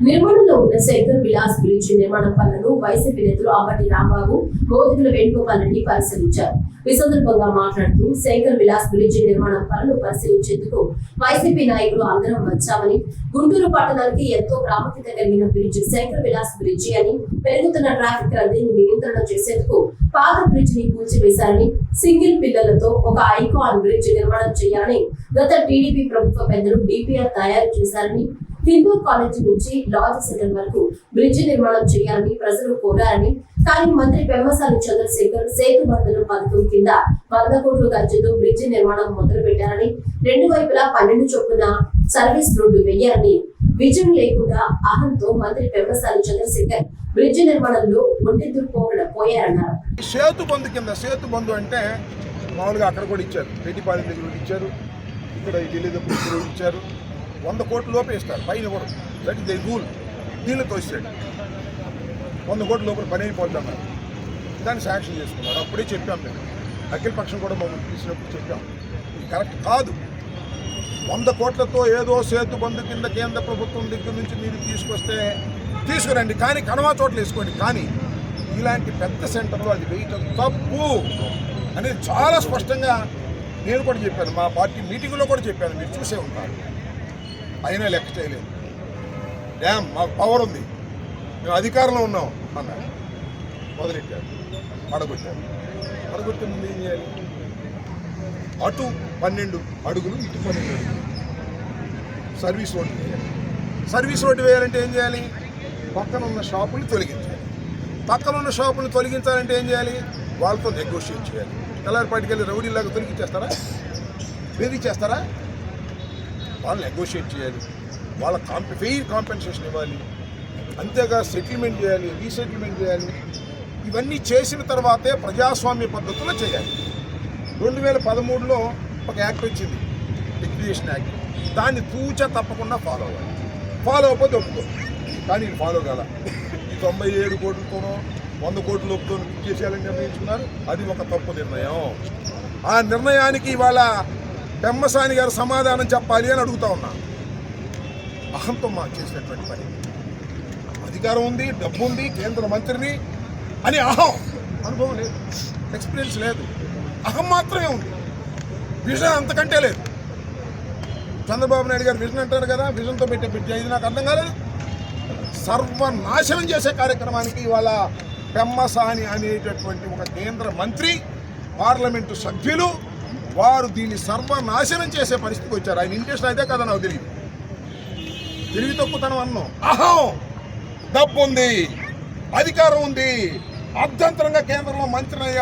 నిర్మాణంలో ఉన్న శంకర్ విలాస్ బ్రిడ్జ్ నిర్మాణ పనులను వైసీపీ నేతలు అంబటి రాంబాబు, మోదుగుల వేణుగోపాల్ రెడ్డి పరిశీలించారు. ఈ సందర్భంగా మాట్లాడుతూ శంకర్ విలాస్ బ్రిడ్జ్ నిర్మాణ పనులు పరిశీలించేందుకు వైసీపీ నాయకులు అందరం వచ్చామని, గుంటూరు పట్టణానికి ఎంతో ప్రాముఖ్యత కలిగిన బ్రిడ్జ్ శంకర్ విలాస్ బ్రిడ్జి అని, పెరుగుతున్న ట్రాఫిక్ రద్దీని నియంత్రణ చేసేందుకు పాత బ్రిడ్జ్ ని కూల్చివేశారని, సింగిల్ పిల్లలతో ఒక ఐకాన్ బ్రిడ్జ్ నిర్మాణం చేయాలని గత టీడీపీ ప్రభుత్వ పెద్దలు డిపిఆర్ తయారు చేశారని, హిందూ కాలేజీ నుంచి లాజ్ సెంటర్ వరకు బ్రిడ్జి నిర్మాణం చేయాలని ప్రజలు కోరారని, కానీ మంత్రి పెమ్మసాని చంద్రశేఖర్ సేతు బంధనం పథకం కింద 100 కోట్ల ఖర్చుతో బ్రిడ్జి నిర్మాణం మొదలు పెట్టారని, 2 వైపులా 12 చొప్పున సర్వీస్ రోడ్డు వేయాలని, విజయం లేకుండా అహంతో మంత్రి పెమ్మసాని చంద్రశేఖర్ బ్రిడ్జి నిర్మాణంలో పోయారన్నారు. సేతు బంధు కింద, సేతు బంధు అంటే మామూలుగా అక్కడ కూడా ఇచ్చారు, రెడ్డిపాలెం దగ్గర కూడా ఇచ్చారు, ఇక్కడ ఢిల్లీ దగ్గర కూడా ఇచ్చారు. 100 కోట్ల లోపే ఇస్తారు, పైన కూడా దట్ ఇస్ ది రూల్. దీనితో ఇస్తాడు 100 కోట్ల లోపల పని అయిపోతాం. దాన్ని శాంక్షన్ చేసుకున్నారు. అప్పుడే చెప్పాం మేము, అఖిల పక్షం కూడా మమ్మల్ని తీసినప్పుడు చెప్పాం, ఇది కరెక్ట్ కాదు. 100 కోట్లతో ఏదో సేతు బంధు కింద కేంద్ర ప్రభుత్వం దగ్గర నుంచి మీరు తీసుకురండి, కానీ కనవా చోట్ల వేసుకోండి. కానీ ఇలాంటి పెద్ద సెంటర్లో అది వేయటం తప్పు అనేది చాలా స్పష్టంగా నేను కూడా చెప్పాను, మా పార్టీ మీటింగ్లో కూడా చెప్పాను, మీరు చూసే ఉంటారు. అయినా లెక్క చేయలేదు. డ్యామ్ మాకు పవర్ ఉంది, మేము అధికారంలో ఉన్నాం అన్నారు. మొదలెట్టారు, పడగొట్టే ముందు ఏం చేయాలి? అటు 12 అడుగులు, ఇటు 12 అడుగులు సర్వీస్ రోడ్డు వేయాలి. సర్వీస్ రోడ్డు వేయాలంటే ఏం చేయాలి? పక్కన ఉన్న షాపులు తొలగించాలి. పక్కన ఉన్న షాపులు తొలగించాలంటే ఏం చేయాలి? వాళ్ళతో నెగోషియేట్ చేయాలి. తెల్లారిపాటికి వెళ్ళి రౌడీలాగా తొలగించేస్తారా? బెదిరిచేస్తారా? వాళ్ళు నెగోషియేట్ చేయాలి, వాళ్ళ ఫెయిర్ కాంపెన్సేషన్ ఇవ్వాలి, అంతేగా సెటిల్మెంట్ చేయాలి, రీసెటిల్మెంట్ చేయాలి. ఇవన్నీ చేసిన తర్వాతే ప్రజాస్వామ్య పద్ధతిలో చేయాలి. 2013లో ఒక యాక్ట్ వచ్చింది, లిక్విడేషన్ యాక్ట్. దాన్ని తప్పకుండా ఫాలో అవ్వాలి. ఫాలో అవ్వకపోతే ఒప్పుకో. కానీ ఇది ఫాలో కాల. ఈ 97 కోట్లతోనో 100 కోట్ల లోపుతో చేసేయాలని నిర్ణయించుకున్నారు. అది ఒక తప్పు నిర్ణయం. ఆ నిర్ణయానికి ఇవాళ పెమ్మసాని గారు సమాధానం చెప్పాలి అని అడుగుతా ఉన్నా. అహంతో మాకు చేసినటువంటి పని. అధికారం ఉంది, డబ్బు ఉంది, కేంద్ర మంత్రిని అని అహం. అనుభవం లేదు, ఎక్స్పీరియన్స్ లేదు, అహం మాత్రమే ఉంది. విజన్ అంతకంటే లేదు. చంద్రబాబు నాయుడు గారు విజన్ అంటారు కదా, విజన్తో పెట్టే ఇది నాకు అర్థం కాలేదు. సర్వనాశనం చేసే కార్యక్రమానికి ఇవాళ పెమ్మసాని అనేటటువంటి ఒక కేంద్ర మంత్రి, పార్లమెంటు సభ్యులు వారు దీన్ని సర్వనాశనం చేసే పరిస్థితికి వచ్చారు. ఆయన ఇంట్రెస్ట్ అయితే కదా నాకు తెలియదు. తెలివి తక్కువతనం అన్నాం. అహం, డబ్బు ఉంది, అధికారం ఉంది, అభ్యంతరంగా కేంద్రంలో మంత్రిని అయ్యా